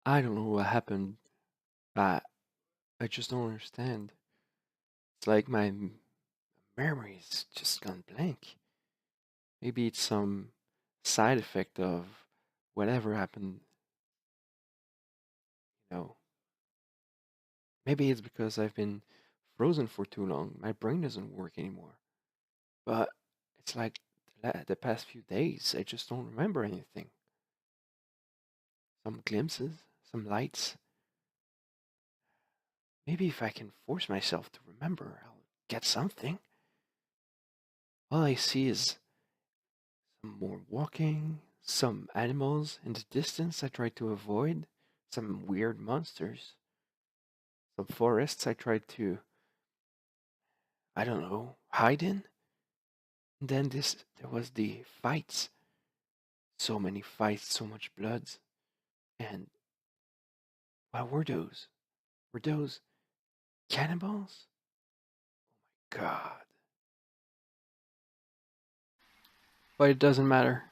I don't know what happened. I I just don't understand. It's like my memory's just gone blank. Maybe it's some side effect of whatever happened, you know. Maybe it's because I've been frozen for too long. My brain doesn't work anymore. But it's like the past few days, I just don't remember anything. Some glimpses, some lights. Maybe if I can force myself to remember, I'll get something. All I see is some more walking, some animals in the distance I try to avoid, some weird monsters, some forests I tried to, I don't know, hide in. And then there was the fights. So many fights, so much blood. And what were those? Were those cannibals? God. But it doesn't matter.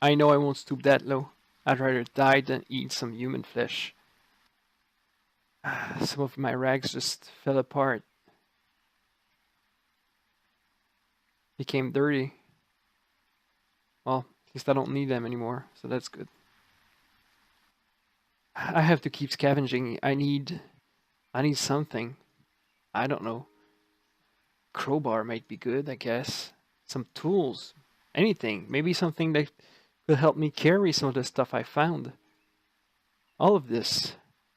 I know I won't stoop that low. I'd rather die than eat some human flesh. Some of my rags just fell apart, became dirty. Well, at least I don't need them anymore, so that's good. I have to keep scavenging. I need something. I don't know. Crowbar might be good, I guess. Some tools. Anything. Maybe something that will help me carry some of the stuff I found. All of this.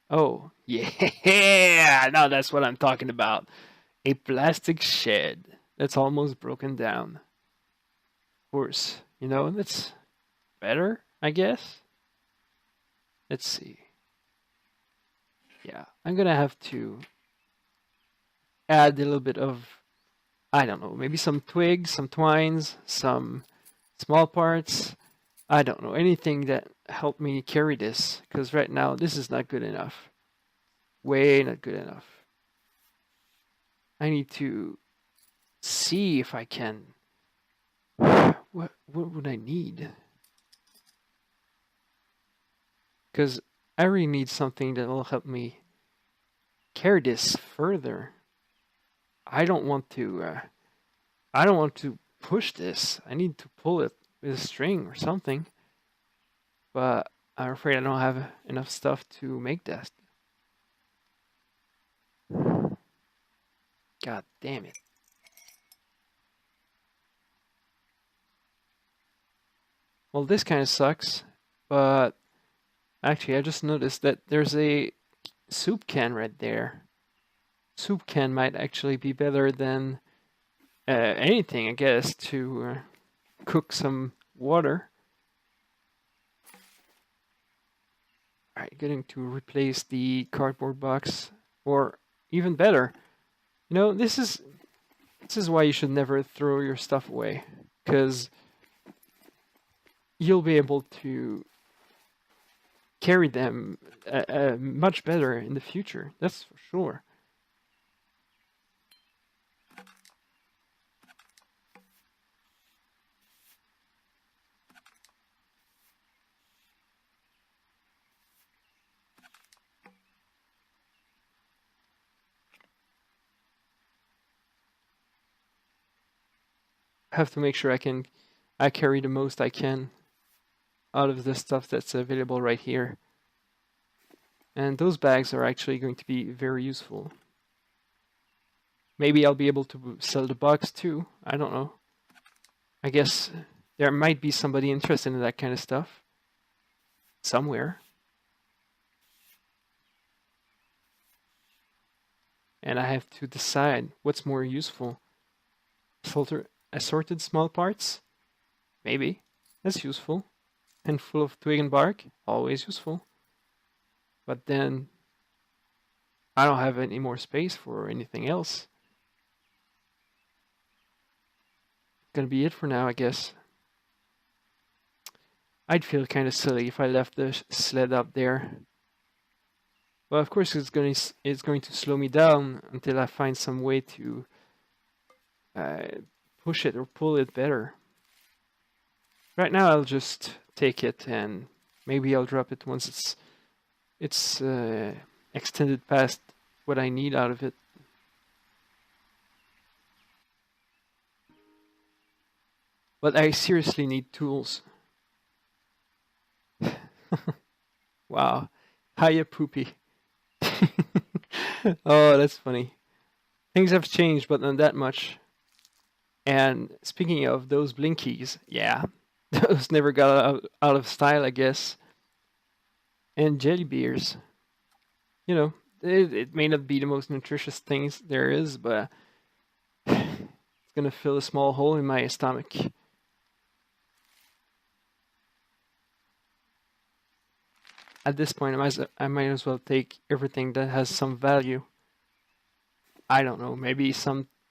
Oh, yeah! Now that's what I'm talking about. A plastic shed that's almost broken down. Of course, that's better, I guess. Let's see. Yeah, I'm gonna have to add a little bit of, I don't know, maybe some twigs, some twines, some small parts. I don't know, anything that helped me carry this, because right now this is not good enough. Way not good enough. I need to see if I can. What would I need? Because I really need something that will help me carry this further. I don't want to. I don't want to push this. I need to pull it with a string or something. But I'm afraid I don't have enough stuff to make that. God damn it. Well, this kind of sucks. But actually, I just noticed that there's a soup can right there. Soup can might actually be better than anything, I guess, to cook some water. Alright, getting to replace the cardboard box, or even better, this is why you should never throw your stuff away, because you'll be able to carry them much better in the future. That's for sure. I have to make sure I carry the most I can out of the stuff that's available right here. And those bags are actually going to be very useful. Maybe I'll be able to sell the box too. I don't know. I guess there might be somebody interested in that kind of stuff somewhere. And I have to decide what's more useful. Filter assorted small parts? Maybe. That's useful. And full of twig and bark? Always useful. But then I don't have any more space for anything else. Gonna be it for now, I guess. I'd feel kind of silly if I left the sled up there. Well, of course, it's going to slow me down until I find some way to uh, push it or pull it better. Right now, I'll just take it and maybe I'll drop it once it's It's extended past what I need out of it. But I seriously need tools. Wow. Hiya, Poopy. Oh, that's funny. Things have changed, but not that much. And speaking of those blinkies, yeah, those never got out of style, I guess. And jelly beers. You know, it may not be the most nutritious things there is, but it's gonna fill a small hole in my stomach. At this point, I might as well take everything that has some value. I don't know, maybe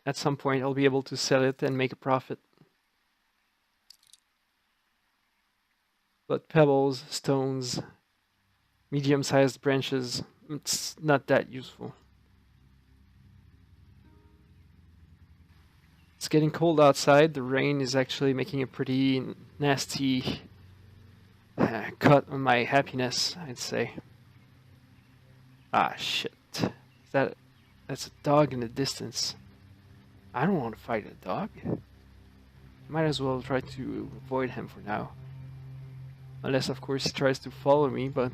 at some point I'll be able to sell it and make a profit. But pebbles, stones, medium-sized branches, it's not that useful. It's getting cold outside. The rain is actually making a pretty nasty cut on my happiness, I'd say. Ah, shit. That's a dog in the distance. I don't want to fight a dog. Might as well try to avoid him for now. Unless, of course, he tries to follow me, but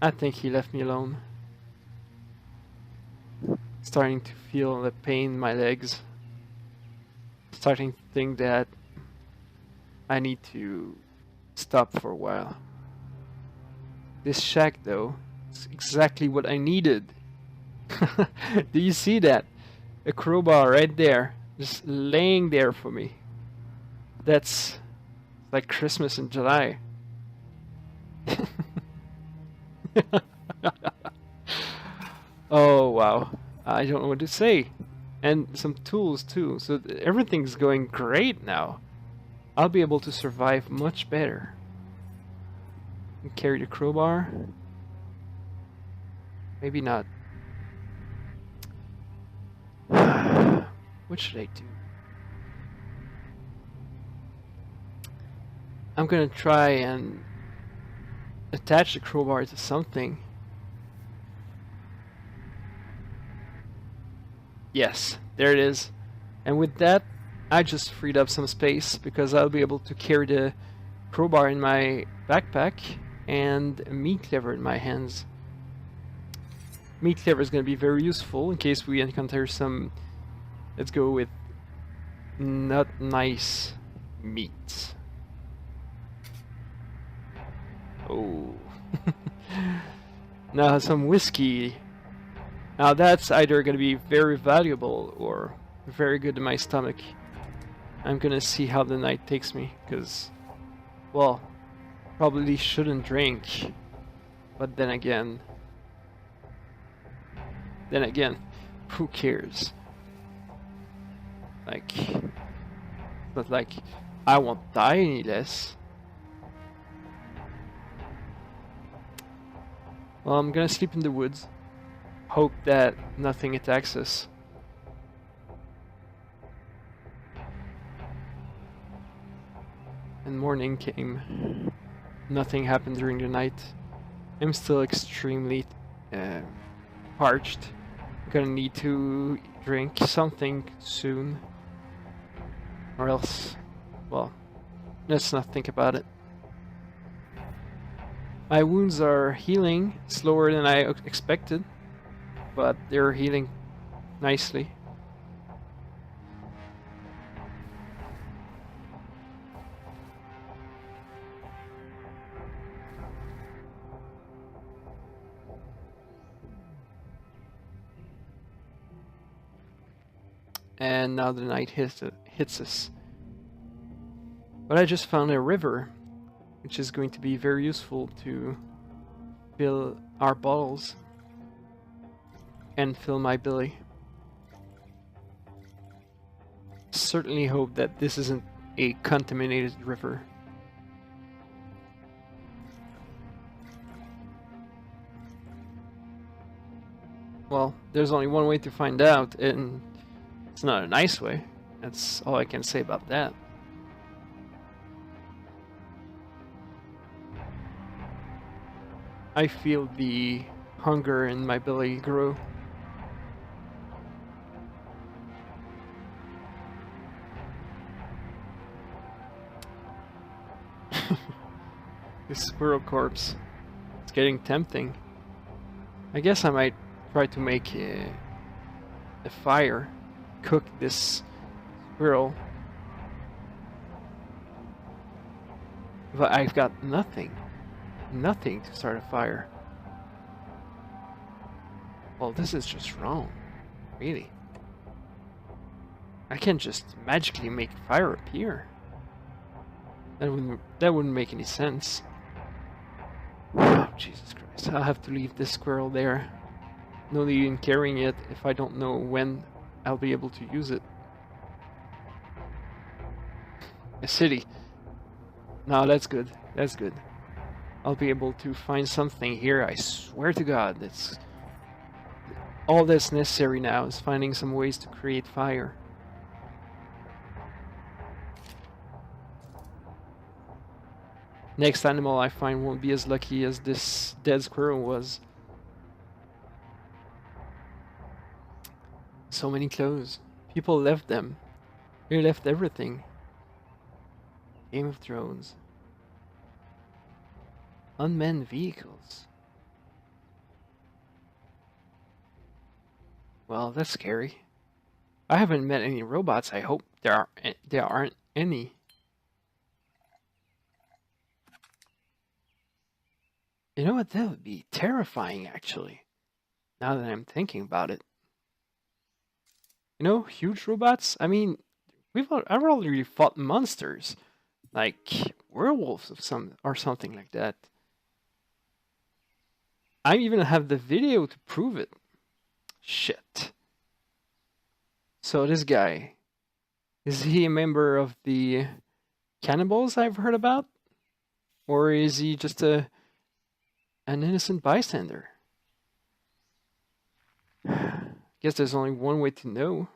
I think he left me alone. Starting to feel the pain in my legs. Starting to think that I need to stop for a while. This shack, though, is exactly what I needed. Do you see that? A crowbar right there, just laying there for me. That's like Christmas in July. Oh wow, I don't know what to say. And some tools too, so everything's going great now. I'll be able to survive much better. Carry the crowbar? Maybe not. What should I do? I'm gonna try and attach the crowbar to something. Yes, there it is. And with that, I just freed up some space because I'll be able to carry the crowbar in my backpack and a meat cleaver in my hands. Meat cleaver is going to be very useful in case we encounter some, let's go with, not nice meat. Oh. Now some whiskey. Now that's either going to be very valuable or very good to my stomach. I'm going to see how the night takes me, because, well, probably shouldn't drink. But then again, who cares? Like, not like I won't die any less. Well, I'm gonna sleep in the woods. Hope that nothing attacks us. And morning came. Nothing happened during the night. I'm still extremely parched. Gonna need to drink something soon. Or else, well, let's not think about it. My wounds are healing slower than I expected, but they're healing nicely. And now the night hits us. But I just found a river, which is going to be very useful to fill our bottles and fill my belly. Certainly hope that this isn't a contaminated river. Well, there's only one way to find out, and it's not a nice way. That's all I can say about that. I feel the hunger in my belly grow. This squirrel corpse. It's getting tempting. I guess I might try to make a fire. Cook this squirrel. But I've got nothing. Nothing to start a fire. Well, this is just wrong. Really. I can't just magically make fire appear. That wouldn't make any sense. Oh, Jesus Christ. I'll have to leave this squirrel there. No need in carrying it if I don't know when I'll be able to use it. A city. No, that's good. That's good. I'll be able to find something here. I swear to God, that's all that's necessary now is finding some ways to create fire. Next animal I find won't be as lucky as this dead squirrel was. So many clothes. People left them. They left everything. Game of Thrones. Unmanned vehicles. Well, that's scary. I haven't met any robots. I hope there aren't any. You know what? That would be terrifying, actually. Now that I'm thinking about it. You know, huge robots? I mean, I've already fought monsters. Like werewolves or something like that. I even have the video to prove it. Shit. So this guy, is he a member of the cannibals I've heard about? Or is he just an innocent bystander? Guess there's only one way to know.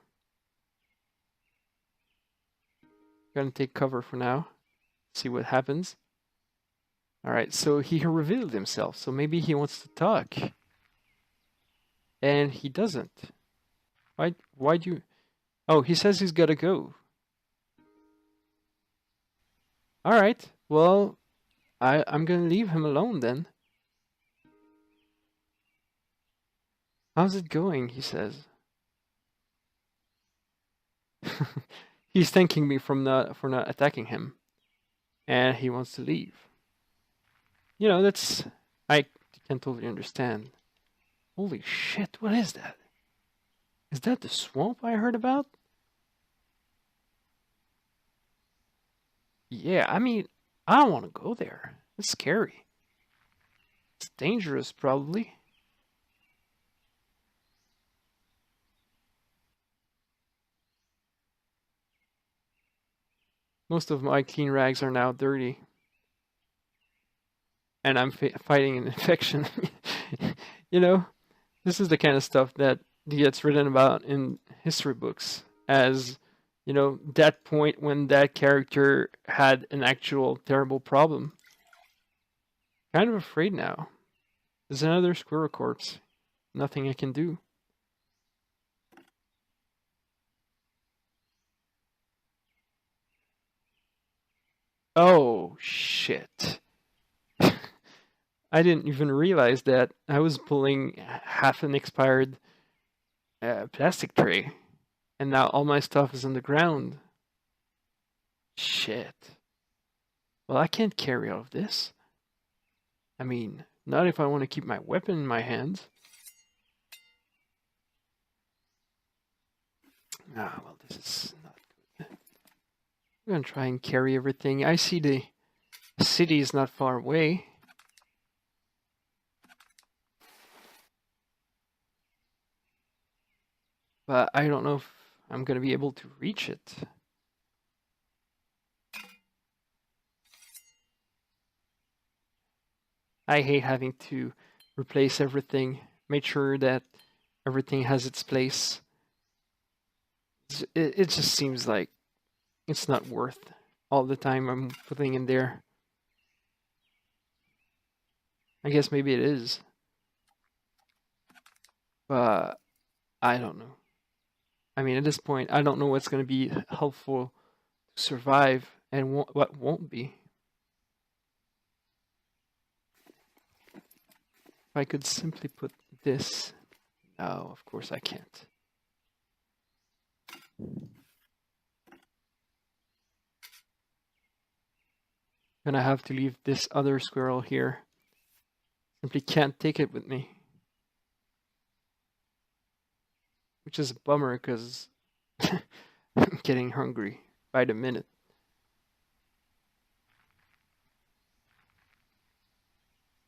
Gonna take cover for now. See what happens. Alright, so he revealed himself, so maybe he wants to talk. And he doesn't. Why'd you... Oh, he says he's gotta go. Alright, well, I'm gonna leave him alone then. How's it going, he says. He's thanking me for not attacking him. And he wants to leave. You know, I can totally understand. Holy shit, what is that? Is that the swamp I heard about? Yeah, I mean, I don't want to go there. It's scary. It's dangerous, probably. Most of my clean rags are now dirty. And I'm fighting an infection. You know, this is the kind of stuff that gets written about in history books as, you know, that point when that character had an actual terrible problem. Kind of afraid now. There's another squirrel corpse. Nothing I can do. Oh, shit. I didn't even realize that I was pulling half an expired plastic tray. And now all my stuff is on the ground. Shit. Well, I can't carry all of this. I mean, not if I want to keep my weapon in my hands. Ah, well, this is not good. I'm gonna try and carry everything. I see the city is not far away. But I don't know if I'm gonna be able to reach it. I hate having to replace everything, make sure that everything has its place. It just seems like it's not worth all the time I'm putting in there. I guess maybe it is, but I don't know. I mean, at this point, I don't know what's going to be helpful to survive and what won't be. If I could simply put this... No, of course I can't. Gonna have to leave this other squirrel here. Simply can't take it with me. Which is a bummer because I'm getting hungry by the minute.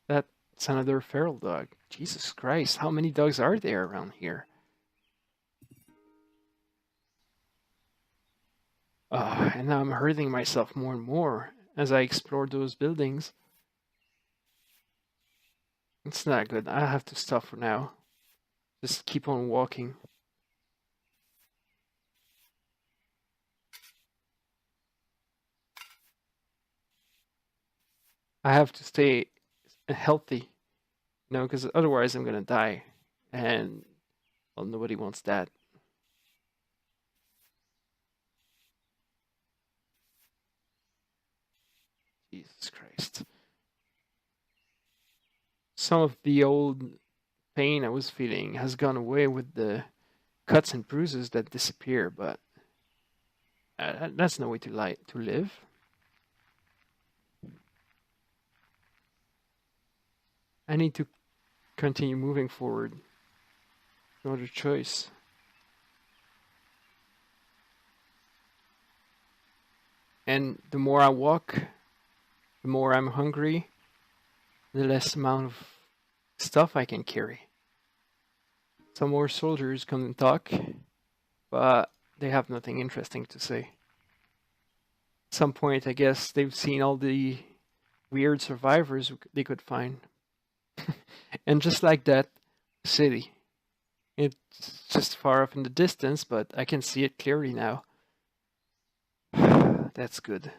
That's another feral dog. Jesus Christ, how many dogs are there around here? And now I'm hurting myself more and more as I explore those buildings. It's not good. I have to stop for now. Just keep on walking. I have to stay healthy, you know, because otherwise I'm gonna die. And, well, nobody wants that. Jesus Christ. Some of the old pain I was feeling has gone away with the cuts and bruises that disappear, but that's no way to live. I need to continue moving forward. No other choice. And the more I walk, the more I'm hungry, the less amount of stuff I can carry. Some more soldiers come and talk, but they have nothing interesting to say. At some point, I guess they've seen all the weird survivors they could find. And just like that, city. It's just far off in the distance, but I can see it clearly now. That's good.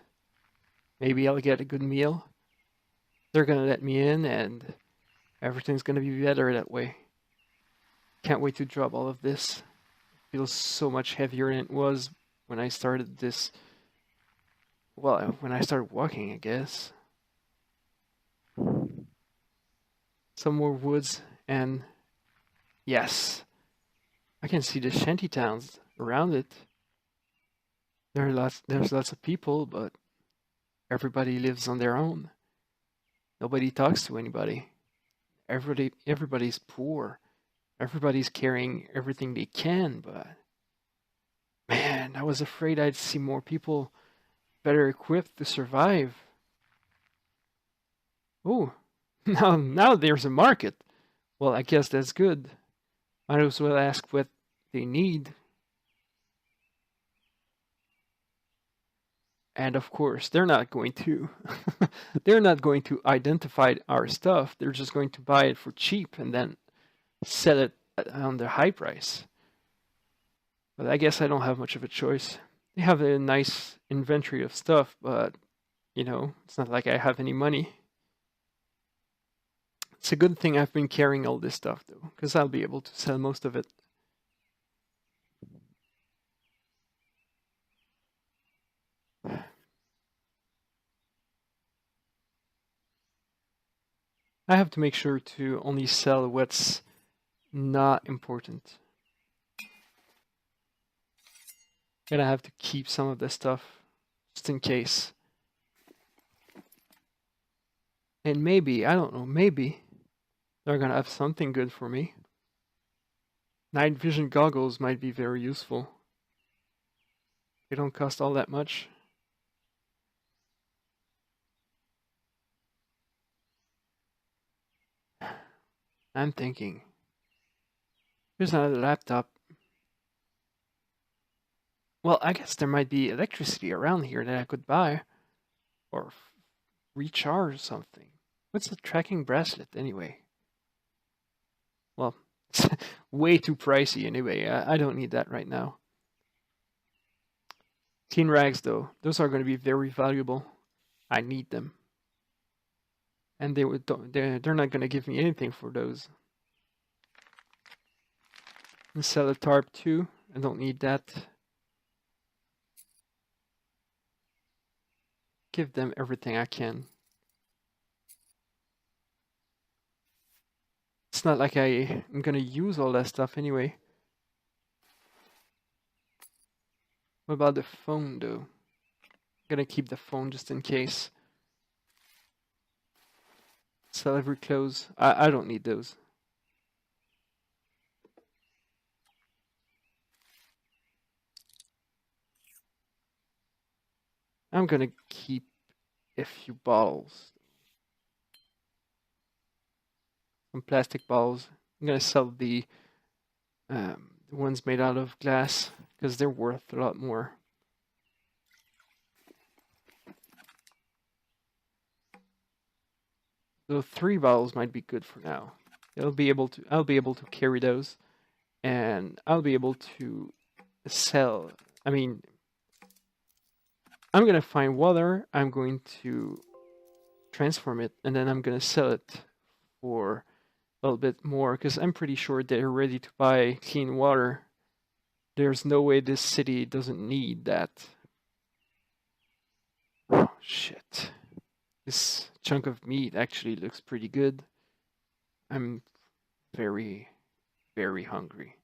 Maybe I'll get a good meal. They're gonna let me in and everything's gonna be better that way. Can't wait to drop all of this. It feels so much heavier than it was when I started this. Well, when I started walking, I guess. Some more woods and yes, I can see the shanty towns around it. There's lots of people, but everybody lives on their own. Nobody talks to anybody. Everybody's poor. Everybody's carrying everything they can, but man, I was afraid I'd see more people better equipped to survive. Oh, now there's a market. Well, I guess that's good. Might as well ask what they need. And of course, they're not going to they're not going to identify our stuff. They're just going to buy it for cheap and then sell it on the high price. But I guess I don't have much of a choice. They have a nice inventory of stuff, but you know, it's not like I have any money. It's a good thing I've been carrying all this stuff though, because I'll be able to sell most of it. I have to make sure to only sell what's not important. Gonna have to keep some of this stuff just in case. And maybe, I don't know, maybe they're gonna have something good for me. Night vision goggles might be very useful. They don't cost all that much. I'm thinking. Here's another laptop. Well, I guess there might be electricity around here that I could buy. Or recharge something. What's a tracking bracelet anyway? Well, it's way too pricey anyway. I don't need that right now. Clean rags though, those are going to be very valuable. I need them. and they're not gonna give me anything for those. And sell a tarp too. I don't need that. Give them everything I can. It's not like I'm gonna use all that stuff anyway. What about the phone though? I'm gonna keep the phone just in case. Sell every clothes. I don't need those. I'm gonna keep a few bottles. Some plastic bottles. I'm gonna sell the ones made out of glass because they're worth a lot more. So 3 bottles might be good for now. I'll be able to carry those, and I'll be able to sell. I mean, I'm gonna find water. I'm going to transform it, and then I'm gonna sell it for a little bit more because I'm pretty sure they're ready to buy clean water. There's no way this city doesn't need that. Oh shit. This chunk of meat actually looks pretty good. I'm very, very hungry.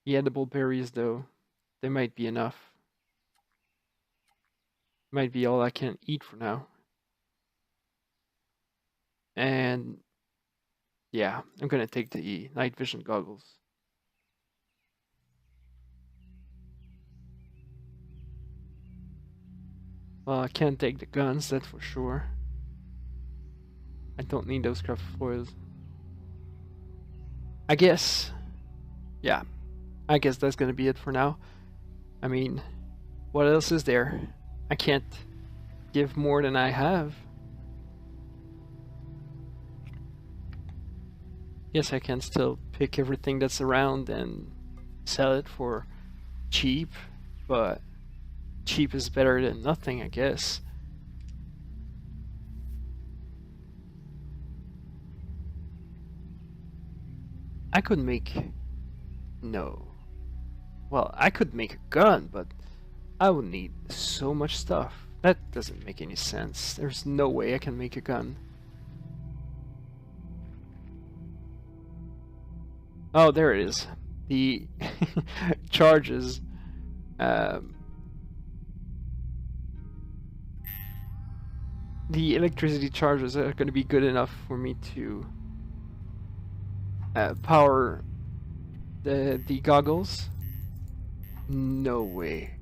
The edible berries though, they might be enough. Might be all I can eat for now. And yeah, I'm gonna take the night vision goggles. Well, I can't take the guns, that's for sure. I don't need those craft foils. I guess, yeah, I guess that's gonna be it for now. I mean, what else is there? I can't give more than I have. Yes, I can still pick everything that's around and sell it for cheap, but cheap is better than nothing, I guess. I could make... No. Well, I could make a gun, but I would need so much stuff. That doesn't make any sense. There's no way I can make a gun. Oh, there it is. The charges. The electricity charges are going to be good enough for me to power the goggles. No way.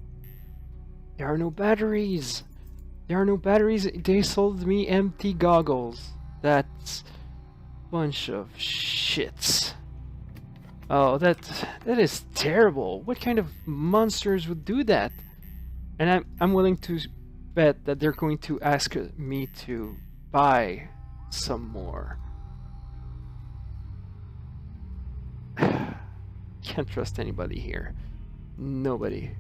There are no batteries. There are no batteries. They sold me empty goggles. That's a bunch of shits. Oh, that is terrible. What kind of monsters would do that? And I'm willing to bet that they're going to ask me to buy some more. Can't trust anybody here. Nobody.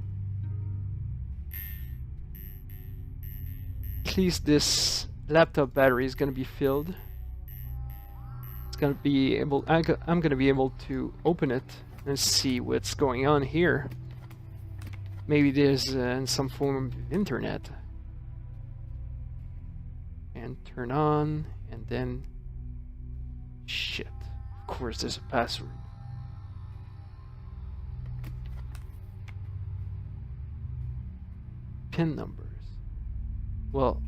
At least this laptop battery is gonna be filled. It's gonna be able. I'm gonna be able to open it and see what's going on here. Maybe there's some form of internet. And turn on, and then shit. Of course, there's a password. PIN numbers. Well,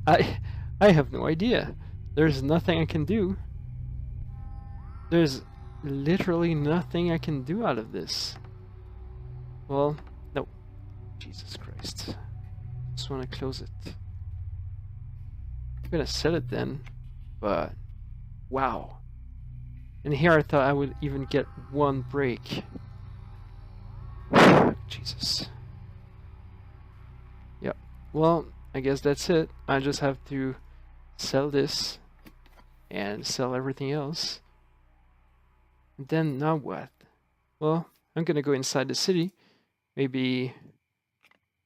I have no idea. There's nothing I can do. There's literally nothing I can do out of this. Well, no. Jesus Christ. Just want to close it. I'm gonna sell it then, but wow. And here I thought I would even get one break. Jesus. Yep. Well, I guess that's it. I just have to sell this and sell everything else. And then now what? Well, I'm gonna go inside the city. Maybe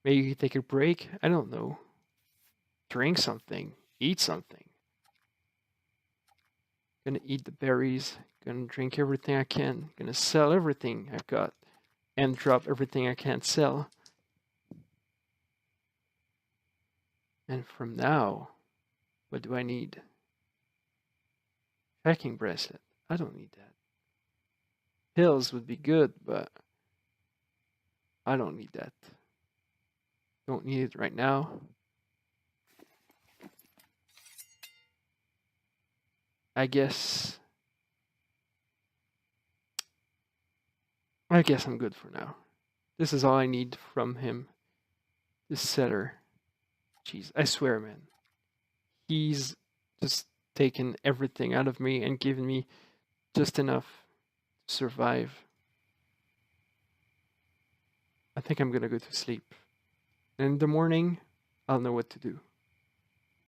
Maybe take a break. I don't know. Drink something. Eat something. Gonna eat the berries. Gonna drink everything I can. Gonna sell everything I've got. And drop everything I can't sell. And from now, what do I need? Tracking bracelet. I don't need that. Pills would be good, but I don't need that. Don't need it right now. I guess I'm good for now. This is all I need from him. This setter. Jeez, I swear, man. He's just taken everything out of me and given me just enough to survive. I think I'm gonna go to sleep. And in the morning, I'll know what to do.